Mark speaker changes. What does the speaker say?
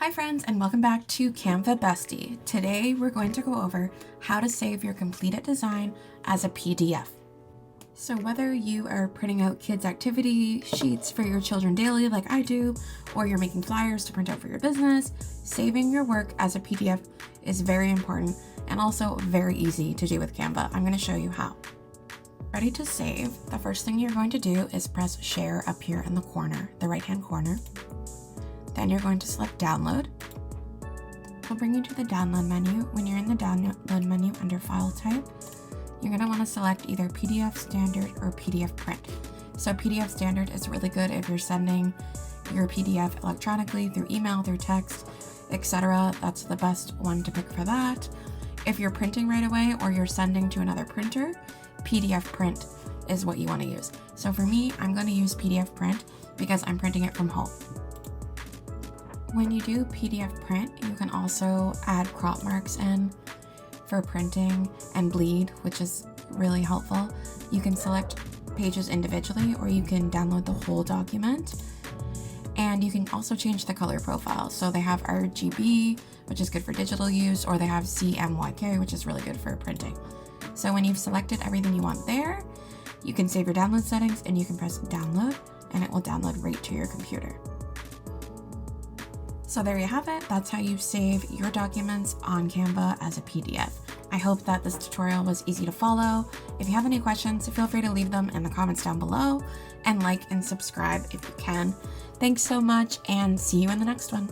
Speaker 1: Hi friends, and welcome back to CanvaBestie. Today we're going to go over how to save your completed design as a PDF. So whether you are printing out kids' activity sheets for your children daily like I do, or you're making flyers to print out for your business, saving your work as a PDF is very important and also very easy to do with Canva. I'm going to show you how. Ready to save, the first thing you're going to do is press share up here in the corner, the right-hand corner. Then you're going to select download. It'll bring you to the download menu. When you're in the download menu under file type, you're going to want to select either PDF standard or PDF print. So PDF standard is really good if you're sending your PDF electronically through email, through text, etc. That's the best one to pick for that. If you're printing right away or you're sending to another printer, PDF print is what you want to use. So for me, I'm going to use PDF print because I'm printing it from home. When you do PDF print, you can also add crop marks in for printing and bleed, which is really helpful. You can select pages individually or you can download the whole document. And you can also change the color profile. So they have RGB, which is good for digital use, or they have CMYK, which is really good for printing. So when you've selected everything you want there, you can save your download settings and you can press download and it will download right to your computer. So there you have it. That's how you save your documents on Canva as a PDF. I hope that this tutorial was easy to follow. If you have any questions, feel free to leave them in the comments down below and like and subscribe if you can. Thanks so much and see you in the next one.